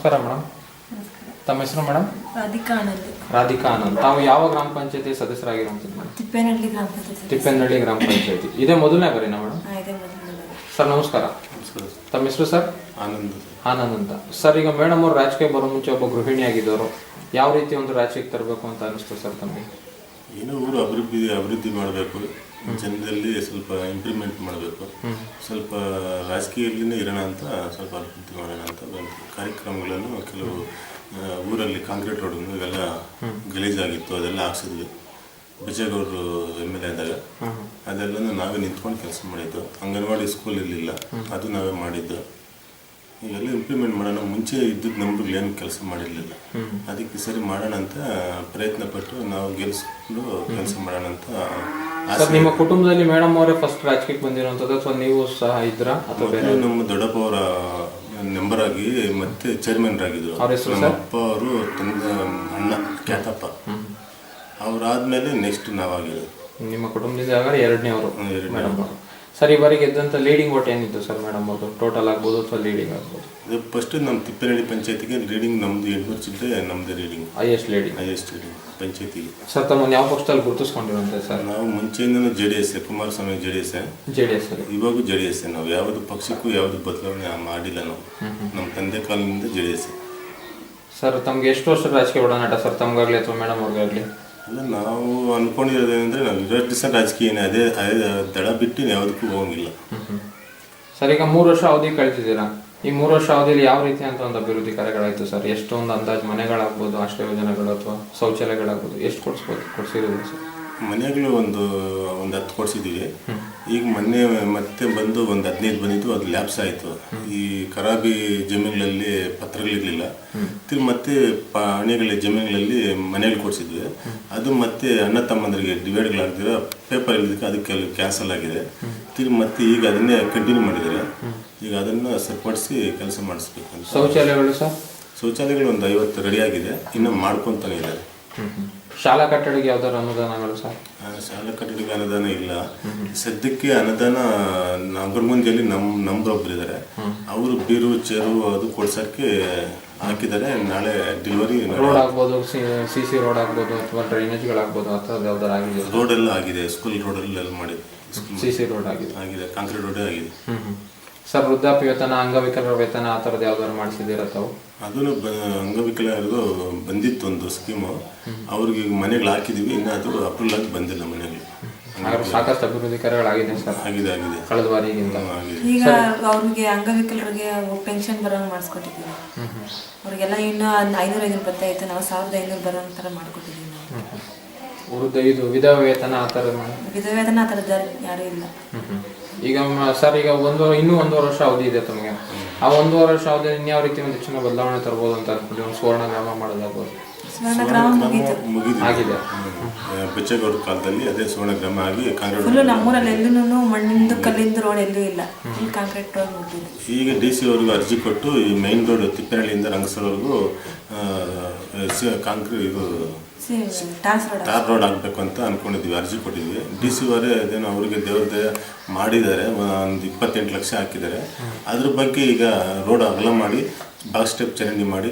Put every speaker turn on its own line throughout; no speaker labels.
ನಮಸ್ಕಾರ ಮೇಡಮ್. ತಮ್ಮ ಹೆಸರು ಮೇಡಮ್?
ರಾಧಿಕಾ ಆನಂದ್.
ರಾಧಿಕಾ ಆನಂದ್. ತಾವು ಯಾವ ಗ್ರಾಮ ಪಂಚಾಯತಿ ಸದಸ್ಯರಾಗಿರುವಂಥದ್ದು ಮೇಡಮ್?
ತಿಪ್ಪೇನಹಳ್ಳಿ ಗ್ರಾಮ ಪಂಚಾಯತಿ.
ತಿಪ್ಪೇನಹಳ್ಳಿ ಗ್ರಾಮ ಪಂಚಾಯತಿ. ಇದೇ ಮೊದಲನೇ ಬಾರಿನಾ ಮೇಡಮ್?
ಇದೇ ಮೊದಲನೇ ಬಾರಿ.
ಸರ್ ನಮಸ್ಕಾರ. ತಮ್ಮ ಹೆಸರು ಸರ್?
ಆನಂದ್.
ಆನಂದ್ ಅಂತ. ಸರ್, ಈಗ ಮೇಡಮ್ ಅವರು ರಾಜಕೀಯ ಬರೋ ಮುಂಚೆ ಒಬ್ಬ ಗೃಹಿಣಿಯಾಗಿದ್ದವರು. ಯಾವ ರೀತಿ ಒಂದು ರಾಜಕೀಯಕ್ಕೆ ತರಬೇಕು ಅಂತ ಅನಿಸ್ತು ಸರ್ ತಮಗೆ?
ಏನೋ ಊರು ಅಭಿವೃದ್ಧಿ ಮಾಡಬೇಕು, ಜನರಲ್ಲಿ ಸ್ವಲ್ಪ ಇಂಪ್ರೂವ್ಮೆಂಟ್ ಮಾಡಬೇಕು, ಸ್ವಲ್ಪ ರಾಜಕೀಯದಲ್ಲಿನೇ ಇರೋಣ ಅಂತ, ಸ್ವಲ್ಪ ಅಭಿವೃದ್ಧಿ ಮಾಡೋಣ ಅಂತ ಬಂತು. ಕಾರ್ಯಕ್ರಮಗಳನ್ನು ಕೆಲವು ಊರಲ್ಲಿ ಕಾಂಕ್ರೀಟ್ ರೋಡ್ ಇವೆಲ್ಲ ಗಲೀಜಾಗಿತ್ತು, ಅದೆಲ್ಲ ಹಾಕ್ಸಿದ್ವಿ. ಬಚ್ಚೇಗೌಡರು MLA ಆದಾಗ ಅದೆಲ್ಲ ನಾವೇ ನಿಂತ್ಕೊಂಡು ಕೆಲಸ ಮಾಡಿದ್ದು. ಅಂಗನವಾಡಿ ಸ್ಕೂಲ್ ಇರಲಿಲ್ಲ, ಅದು ನಾವೇ ಮಾಡಿದ್ದು. ಈಗೆಲ್ಲ ಇಂಪ್ಲಿಮೆಂಟ್ ಮಾಡೋಣ. ಮುಂಚೆ ಇದ್ದದ್ದು ನಮ್ಗೆ ಏನು ಕೆಲಸ ಮಾಡಿರಲಿಲ್ಲ, ಅದಕ್ಕೆ ಸರಿ ಮಾಡೋಣ ಅಂತ ಪ್ರಯತ್ನ ಪಟ್ಟು ನಾವು ಗೆಲ್ಲಿಸ್ಕೊಂಡು ಕೆಲಸ ಮಾಡೋಣ ಅಂತ.
ಸರ್, ನಿಮ್ಮ ಕುಟುಂಬದಲ್ಲಿ ಮೇಡಮ್ ಅವರೇ ಫಸ್ಟ್ ರಾಜಕೀಯಕ್ಕೆ ಬಂದಿರುವಂಥದ್ದು ಅಥವಾ ನೀವು ಸಹ ಇದ್ರಾ ಅಥವಾ ಬೇರೆ?
ನಮ್ಮ ದೊಡ್ಡಪ್ಪ ಅವರ ಮೆಂಬರ್ ಆಗಿ ಮತ್ತೆ ಚೇರ್ಮನ್ ಆಗಿದ್ರು. ನಮ್ಮ ಅಪ್ಪ ಅವರು ತಂದೆ ಅಣ್ಣ ಖ್ಯಾತಪ್ಪ, ಅವರಾದ್ಮೇಲೆ ನೆಕ್ಸ್ಟ್ ನಾವಾಗಿರೋದು.
ನಿಮ್ಮ ಕುಟುಂಬದಿಂದ ಆಗ ಎರಡನೇ ಅವರು ಮೇಡಮ್ ಅವರು. ಸರ್, ಈ ಬಾರಿ ಗೆದ್ದಂಥ ಲೀಡಿಂಗ್ ಓಟ್ ಏನಿತ್ತು ಸರ್ ಮೇಡಮ್ ಅವ್ರದ್ದು? ಟೋಟಲ್ ಆಗ್ಬೋದು ಅಥವಾ ಲೀಡಿಂಗ್ ಆಗ್ಬೋದು?
ಫಸ್ಟ್ ನಮ್ಮ ತಿಪ್ಪೇನಹಳ್ಳಿ ಪಂಚಾಯತಿಗೆ ಲೀಡಿಂಗ್ ನಮ್ಮದು 800 ಚಿಲ್ಲರೆ ನಮ್ಮದೇ ಲೀಡಿಂಗ್,
ಹೈಯೆಸ್ಟ್ ಲೀಡಿಂಗ್
ಪಂಚಾಯತಿಗೆ.
ಸರ್, ತಮ್ಮನ್ನು ಯಾವ ಪಕ್ಷದಲ್ಲಿ ಗುರುತಿಸ್ಕೊಂಡಿರುವಂತೆ ಸರ್?
ನಾವು ಮುಂಚೆಯಿಂದನೂ JDS, ಕುಮಾರಸ್ವಾಮಿ JDS, ಇವಾಗೂ JDS. ನಾವು ಯಾವುದು ಪಕ್ಷಕ್ಕೂ ಯಾವುದು ಬದಲಾವಣೆ ಮಾಡಿಲ್ಲ. ನಾವು ನಮ್ಮ ತಂದೆ ಕಾಲದಿಂದ JDS.
ಸರ್, ತಮ್ಗೆ ಎಷ್ಟು ವರ್ಷ ರಾಜಕೀಯ ಒಡನಾಟ ಸರ್, ತಮಗಾಗಲಿ ಅಥವಾ ಮೇಡಮ್ ಅವ್ರಿಗಾಗಲಿ?
ಅಲ್ಲ, ನಾವು ಅಂದ್ಕೊಂಡಿರೋದೇನೆಂದರೆ ನಾವು 2 ದಿವಸ ರಾಜಕೀಯನೇ, ಅದೇ ದಡ ಬಿಟ್ಟು ಯಾವುದಕ್ಕೂ ಹೋಗಂಗಿಲ್ಲ.
ಸರ್, ಈಗ 3 ವರ್ಷ ಅವಧಿ ಕಳಿತಿದ್ದೀರಾ. ಈ 3 ವರ್ಷ ಅವಧಿಯಲ್ಲಿ ಯಾವ ರೀತಿ ಅಂತ ಒಂದು ಅಭಿವೃದ್ಧಿ ಕಾರ್ಯಗಳಾಯಿತು ಸರ್? ಎಷ್ಟೊಂದು ಅಂದಾಜು ಮನೆಗಳಾಗ್ಬೋದು, ಆಶ್ರಯ ಯೋಜನೆಗಳು ಅಥವಾ ಶೌಚಾಲಯಗಳಾಗ್ಬೋದು, ಎಷ್ಟು ಕೊಡಿಸಿದ್ದೀವಿ ಸರ್?
ಮನೆಗಳು ಒಂದು 10 ಕೊಡಿಸಿದ್ದೀವಿ. ಈಗ ಮೊನ್ನೆ ಮತ್ತೆ ಬಂದು ಒಂದು 15 ಬಂದಿದ್ದು, ಅದು ಲ್ಯಾಪ್ಸ್ ಆಯಿತು. ಈ ಖರಾಬಿ ಜಮೀನುಗಳಲ್ಲಿ ಪತ್ರಗಳಿರಲಿಲ್ಲ, ಮತ್ತೆ ಹಣಿಗಳ ಜಮೀನುಗಳಲ್ಲಿ ಮನೆಗಳು ಕೊಡಿಸಿದ್ವಿ. ಅದು ಮತ್ತೆ ಅಣ್ಣ ತಮ್ಮಂದರಿಗೆ ಡಿವೈಡ್ಗಳಾಗ್ದಿರ ಪೇಪರ್ ಇಲ್ಲದಕ್ಕೆ ಅದಕ್ಕೆ ಕ್ಯಾನ್ಸಲ್ ಆಗಿದೆ. ಮತ್ತೆ ಈಗ ಅದನ್ನೇ ಕಂಟಿನ್ಯೂ ಮಾಡಿದ್ದಾರೆ. ಈಗ ಅದನ್ನು ಸರಿಪಡಿಸಿ ಕೆಲಸ ಮಾಡಿಸ್ಬೇಕು ಅಂತ.
ಶೌಚಾಲಯಗಳು ಸರ್?
ಶೌಚಾಲಯಗಳು ಒಂದು 50 ರೆಡಿ ಆಗಿದೆ, ಇನ್ನು ಮಾಡ್ಕೊತಾನೆ ಇದ್ದಾರೆ.
ಶಾಲಾ ಕಟ್ಟಡಕ್ಕೆ ಯಾವ್ದಾದ್ರು ಅನುದಾನಗಳು ಸರ್?
ಶಾಲಾ ಕಟ್ಟಡಕ್ಕೆ ಅನುದಾನ ಇಲ್ಲ ಸದ್ಯಕ್ಕೆ. ಅನುದಾನ ನಗರಗುಂದಿಯಲ್ಲಿ ನಮ್ಮೊಬ್ರು ಇದ್ದಾರೆ, ಅವರು ಬೀರು ಚೇರು ಅದು ಕೊಡ್ಸಕ್ಕೆ ಹಾಕಿದ್ದಾರೆ. ನಾಳೆ ಡೆಲಿವರಿ.
ರೋಡ್ ಆಗ್ಬೋದು, CC ರೋಡ್ ಆಗ್ಬೋದು ಅಥವಾ ಡ್ರೈನೇಜ್ಗಳಾಗ್ಬೋದು, ಆ ಥರದ್ದು ಯಾವ್ದಾರು ಆಗಿದೆ?
ರೋಡ್ ಎಲ್ಲ ಆಗಿದೆ, ಸ್ಕೂಲ್ ರೋಡಲ್ಲೆಲ್ಲ ಮಾಡಿದೆ.
CC ರೋಡ್ ಆಗಿದೆ,
ಕಾಂಕ್ರೀಟ್ ರೋಡೇ ಆಗಿದೆ.
ಸರ್, ವೃದ್ಧಾಪ್ಯ ವೇತನ, ಅಂಗವಿಕಲರ ವೇತನ ಆ ಥರದ್ದು ಯಾವ್ದಾದ್ರು ಮಾಡಿಸಿದ್ದೀರಾ ತಾವು?
ಅದನ್ನು ಅಂಗವಿಕಲರಿಗೂ ಬಂದಿತ್ತು ಒಂದು ಸ್ಕೀಮು, ಅವ್ರಿಗೆ ಮನೆಗಳು ಹಾಕಿದ್ದೀವಿ. ಇನ್ನು ಅದು ಅಪ್ರೂವಲ್ ಆಗಿ ಬಂದಿಲ್ಲ ಮನೆಗಳು.
ಸಾಕಷ್ಟು ಅಭಿವೃದ್ಧಿ ಕಾರ್ಯಗಳಾಗಿದೆ ಸರ್,
ಆಗಿದೆ
ಕಳೆದ ಬಾರಿಗಿಂತ.
ಈಗ ಅವ್ರಿಗೆ ಅಂಗವಿಕಲರಿಗೆ ಪೆನ್ಷನ್ ಬರೋಂಗೆ ಮಾಡಿಸ್ಕೊಟ್ಟಿದ್ದೀವಿ. ಅವ್ರಿಗೆಲ್ಲ ಇನ್ನು 500 ಬರ್ತಾಯಿತ್ತು, ನಾವು 1500 ಬರೋ ಥರ ಮಾಡಿಕೊಟ್ಟಿದ್ದೀವಿ.
ಇದು ವಿಧವಾ ವೇತನ ಆ ಥರ?
ವಿಧವಾ ವೇತನ ಆ ಥರದ್ದು ಯಾರೂ ಇಲ್ಲ.
ಈಗ ಸರ್, ಈಗ ಇನ್ನೂ 1.5 ವರ್ಷ ಅವಧಿ ಇದೆ ತಮಗೆ. ಆ 1.5 ವರ್ಷ ಅವಧಿಯಲ್ಲಿ ಇನ್ಯಾವ ರೀತಿ ಒಂದು ಹೆಚ್ಚಿನ ಬದಲಾವಣೆ ತರ್ಬೋದು ಅಂತ ಅನ್ಕೊಂಡು ಒಂದು ಸುವರ್ಣ ಗ್ರಾಮ ಮಾಡೋದಾಗ್ಬೋದು?
ಸುವರ್ಣ ಗ್ರಾಮ
ಆಗಿದೆ.
ಬಚ್ಚೇಗೌಡ ಕಾಲದಲ್ಲಿ ಅದೇ ಸುವರ್ಣ ಗ್ರಾಮ ಆಗಿ ಕಾಂಕ್ರೀಟ್.
ಫುಲ್ಲು ನಮ್ಮೂರಲ್ಲಿ ಎಲ್ಲೂ ಮಣ್ಣಿಂದು ಕಲ್ಲಿಂದು ರೋಡ್ ಎಲ್ಲೂ ಇಲ್ಲ, ಕಾಂಕ್ರೀಟ್ ರೋಡ್ ಮುಗಿದಿದೆ.
ಈಗ DC ಅವ್ರಿಗೂ ಅರ್ಜಿ ಕೊಟ್ಟು ಈ ಮೈನ್ ರೋಡ್ ತಿಪ್ಪೇನಹಳ್ಳಿಯಿಂದ ರಂಗಸವರೆಗೂ ಕಾಂಕ್ರೀಟ್ ಇದು ಟಾರ್ ರೋಡ್ ಆಗಬೇಕು ಅಂತ ಅಂದ್ಕೊಂಡಿದ್ವಿ, ಅರ್ಜಿ ಕೊಟ್ಟಿದ್ವಿ. DC ಅವರೇ ಅದೇನೋ ಅವರಿಗೆ ದೇವ್ರದೇ ಮಾಡಿದ್ದಾರೆ, ಒಂದು 28 ಲಕ್ಷ ಹಾಕಿದ್ದಾರೆ. ಅದ್ರ ಬಗ್ಗೆ ಈಗ ರೋಡ್ ಅಗಲ ಮಾಡಿ ಬಾಕ್ಸ್ ಸ್ಟೆಪ್ ಚರಂಡಿ ಮಾಡಿ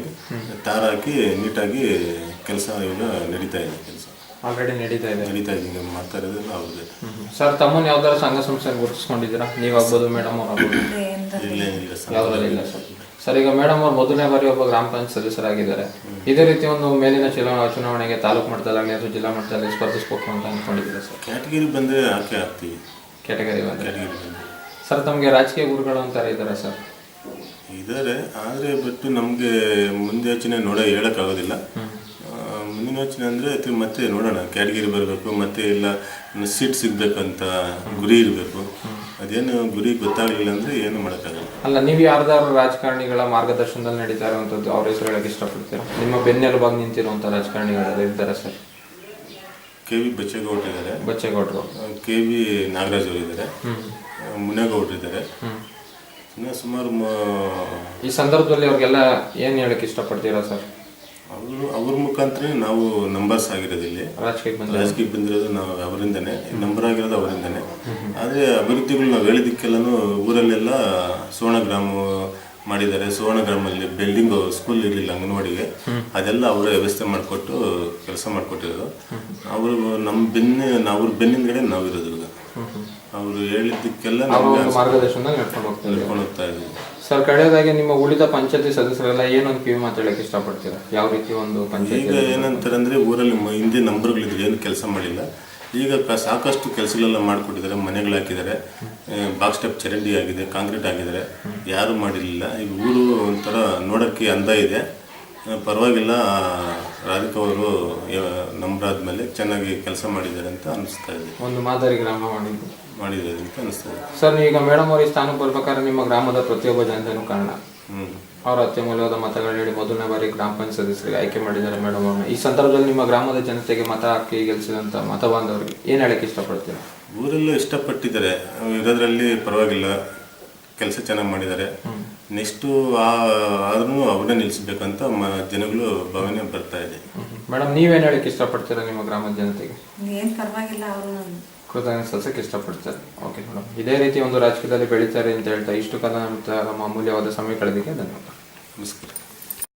ತಾರ್ ಹಾಕಿ ನೀಟಾಗಿ ಕೆಲಸ ಈಗ ನಡೀತಾ ಇದೆ. ಕೆಲಸ
ಆಲ್ರೆಡಿ ನಡೀತಾ ಇದೆ,
ಈಗ ಮಾಡ್ತಾ ಇರೋದೆಲ್ಲ ಅವ್ರದ್ದೇ.
ಸರ್, ತಮ್ಮನ್ನು ಯಾವ್ದಾದ್ರು ಸಂಘ ಸಂಸ್ಥೆ ಗುರುತಿಸ್ಕೊಂಡಿದ್ದೀರಾ? ನೀವಾಗ್ಬೋದು, ಮೇಡಮ್ ಅವ್ರು ಯಾವುದಾದ್ರು ಇಲ್ಲ ಸರ್? ಸರ್, ಈಗ ಮೇಡಮ್ ಅವ್ರು ಮೊದಲನೇ ಬಾರಿ ಒಬ್ಬ ಗ್ರಾಮ ಪಂಚಾಯತ್ ಸದಸ್ಯರಾಗಿದ್ದಾರೆ. ಇದೇ ರೀತಿ ಒಂದು ಮೇಲಿನ ಚುನಾವಣೆಗೆ ತಾಲೂಕು ಮಟ್ಟದಲ್ಲಾಗಲಿ ಅಥವಾ ಜಿಲ್ಲಾ ಮಟ್ಟದಲ್ಲಿ ಸ್ಪರ್ಧಿಸಬೇಕು ಅಂತ ಅಂದ್ಕೊಂಡಿದ್ದೀರಾ ಸರ್?
ಕ್ಯಾಟಗರಿ ಬಂದರೆ ಹಾಕಿ ಹಾಕ್ತೀವಿ.
ಕ್ಯಾಟಗರಿ ಬಂದರೆ ಸರ್, ತಮಗೆ ರಾಜಕೀಯ ಗುರುಗಳು ಅಂತಾರೆ ಇದ್ದಾರೆ ಸರ್?
ಇದ್ದಾರೆ, ಆದರೆ ಬಿಟ್ಟು ನಮಗೆ ಮುಂದೆ ಯೋಚನೆ ಹೇಳೋಕ್ಕಾಗೋದಿಲ್ಲ. ಮುಂದಿನ ಯೋಚನೆ ಅಂದರೆ ಮತ್ತೆ ನೋಡೋಣ, ಕ್ಯಾಟಗಿರಿ ಬರಬೇಕು, ಮತ್ತೆ ಇಲ್ಲ ಸೀಟ್ ಸಿಗಬೇಕಂತ ಗುರಿ ಇರಬೇಕು. ಅದೇನು ಗುರಿ ಗೊತ್ತಾಗಲಿಲ್ಲ ಅಂದರೆ ಏನು ಮಾಡೋಕ್ಕಾಗಲ್ಲ.
ಅಲ್ಲ, ನೀವು ಯಾರ್ದಾರು ರಾಜಕಾರಣಿಗಳ ಮಾರ್ಗದರ್ಶನದಲ್ಲಿ ನಡೀತಾ ಇರುವಂಥದ್ದು ಅವ್ರ ಹೆಸರು ಹೇಳಕ್ಕೆ ಇಷ್ಟಪಡ್ತೀರಾ? ನಿಮ್ಮ ಬೆನ್ನೆಲುಬಾಗಿ ನಿಂತಿರುವಂಥ ರಾಜಕಾರಣಿಗಳು ಇದ್ದಾರೆ ಸರ್?
KV ಬಚ್ಚೇಗೌಡರು ಇದ್ದಾರೆ, KV ನಾಗರಾಜ್ ಅವರು ಇದ್ದಾರೆ, ಮುನೇಗೌಡರು ಇದ್ದಾರೆ. ಇನ್ನು ಸುಮಾರು
ಈ ಸಂದರ್ಭದಲ್ಲಿ ಅವ್ರಿಗೆಲ್ಲ ಏನು ಹೇಳಕ್ಕೆ ಇಷ್ಟಪಡ್ತೀರಾ ಸರ್?
ಅವ್ರ ಮುಖಾಂತರ ನಾವು ನಂಬರ್ಸ್ ಆಗಿರೋದು, ಇಲ್ಲಿ ರಾಜಕೀಯಕ್ಕೆ ಬಂದಿರೋದು ನಾವು ಅವರಿಂದನೇ, ನಂಬರ್ ಆಗಿರೋದು ಅವರಿಂದನೇ. ಆದರೆ ಅಭಿವೃದ್ಧಿಗಳು ನಾವು ಹೇಳಿದ್ದಕ್ಕೆಲ್ಲನೂ ಊರಲ್ಲೆಲ್ಲ ಸುವರ್ಣ ಗ್ರಾಮ ಮಾಡಿದ್ದಾರೆ. ಸುವರ್ಣಗ್ರಾಮಲ್ಲಿ ಬಿಲ್ಡಿಂಗ್ ಸ್ಕೂಲ್ ಇರಲಿಲ್ಲ ಅಂಗನವಾಡಿಗೆ, ಅದೆಲ್ಲ ಅವರೇ ವ್ಯವಸ್ಥೆ ಮಾಡಿಕೊಟ್ಟು ಕೆಲಸ ಮಾಡಿಕೊಟ್ಟಿರೋದು. ಅವರು ನಮ್ಮ ಅವ್ರ ಬೆನ್ನಿಂದಗಡೆ ನಾವು ಇರೋದು ಈಗ. ಅವರು ಹೇಳಿದ್ದಕ್ಕೆಲ್ಲ
ಮಾರ್ಗದರ್ಶನ ನಡ್ಕೊಂಡು
ಹೋಗ್ತಾ ಇದ್ದೀವಿ.
ಸರ್, ಕಡೆಯದಾಗಿ ನಿಮ್ಮ ಉಳಿದ ಪಂಚಾಯತಿ ಸದಸ್ಯರೆಲ್ಲ ಏನೊಂದು ಕಿವಿ ಮಾತಾಡಕ್ಕೆ ಇಷ್ಟಪಡ್ತೀರಾ? ಯಾವ ರೀತಿ ಒಂದು ಪಂಚಾಯತ್
ಈಗ ಏನಂತಾರೆ ಅಂದರೆ, ಊರಲ್ಲಿ ಹಿಂದೆ ನಂಬರ್ಗಳಿದ್ರೆ ಏನು ಕೆಲಸ ಮಾಡಿಲ್ಲ. ಈಗ ಸಾಕಷ್ಟು ಕೆಲಸಗಳೆಲ್ಲ ಮಾಡಿಕೊಟ್ಟಿದ್ದಾರೆ, ಮನೆಗಳು ಹಾಕಿದ್ದಾರೆ, ಬಾಕ್ಸ್ ಸ್ಟೆಪ್ ಚರಂಡಿ ಆಗಿದೆ, ಕಾಂಕ್ರೀಟ್ ಆಗಿದ್ದಾರೆ. ಯಾರು ಮಾಡಿರಲಿಲ್ಲ. ಈಗ ಊರು ಒಂಥರ ನೋಡೋಕ್ಕೆ ಅಂದ ಇದೆ, ಪರವಾಗಿಲ್ಲ. ರಾಧಿಕಾ ಅವರು ನಂಬರಾದ್ಮೇಲೆ ಚೆನ್ನಾಗಿ ಕೆಲಸ ಮಾಡಿದ್ದಾರೆ ಅಂತ ಅನಿಸ್ತಾ ಇದೆ.
ಒಂದು ಮಾದರಿ ಗ್ರಾಮ
ಮಾಡಿದ್ದಾರೆ ಅಂತ ಅನಿಸ್ತಾ ಇದೆ.
ಸರ್, ಈಗ ಮೇಡಮ್ ಅವರು ಈ ಸ್ಥಾನಕ್ಕೆ ಬರ್ಬೇಕಾದ್ರೆ ನಿಮ್ಮ ಗ್ರಾಮದ ಪ್ರತಿಯೊಬ್ಬ ಜನತೆನೂ ಕಾರಣ. ಅವರು ಅತ್ಯಮೂಲ್ಯವಾದ ಮತಗಳು ನೀಡಿ ಮೊದಲನೇ ಬಾರಿ ಗ್ರಾಮ ಪಂಚಾಯತ್ ಸದಸ್ಯರಿಗೆ ಆಯ್ಕೆ ಮಾಡಿದ್ದಾರೆ ಮೇಡಮ್ ಅವ್ರನ್ನ. ಈ ಸಂದರ್ಭದಲ್ಲಿ ನಿಮ್ಮ ಗ್ರಾಮದ ಜನತೆಗೆ ಮತ ಹಾಕಿ ಗೆಲ್ಲಿಸಿದಂಥ ಮತ ಬಾಂಧವರಿಗೆ ಏನು ಹೇಳಕ್ಕೆ ಇಷ್ಟಪಡ್ತೀರಾ?
ಊರೆಲ್ಲ ಇಷ್ಟಪಟ್ಟಿದ್ದಾರೆ, ಇರೋದ್ರಲ್ಲಿ ಪರವಾಗಿಲ್ಲ, ಕೆಲಸ ಚೆನ್ನಾಗಿ ಮಾಡಿದ್ದಾರೆ. ನೆಕ್ಸ್ಟು ಆದ್ರೂ ಅವ್ರನ್ನೇ ನಿಲ್ಲಿಸ್ಬೇಕಂತ ಜನಗಳು ಭಾವನೆ ಬರ್ತಾ ಇದೆ.
ಮೇಡಮ್, ನೀವೇನು ಹೇಳಕ್ಕೆ ಇಷ್ಟಪಡ್ತೀರಾ ನಿಮ್ಮ ಗ್ರಾಮದ ಜನತೆಗೆ?
ಏನು ಪರವಾಗಿಲ್ಲ, ಅವರು
ಕೃತಜ್ಞತೆ ಸಲ್ಲಿಸಕ್ಕೆ ಇಷ್ಟಪಡ್ತಾರೆ. ಓಕೆ ಮೇಡಮ್, ಇದೇ ರೀತಿ ಒಂದು ರಾಜಕೀಯದಲ್ಲಿ ಬೆಳೀತಾರೆ ಅಂತ ಹೇಳ್ತಾ ಇಷ್ಟು ಕಾಲ ನಮ್ಮ ಅಮೂಲ್ಯವಾದ ಸಮಯ ಕಳೆದಿಕ್ಕೆ ಧನ್ಯವಾದ.
ನಮಸ್ಕಾರ.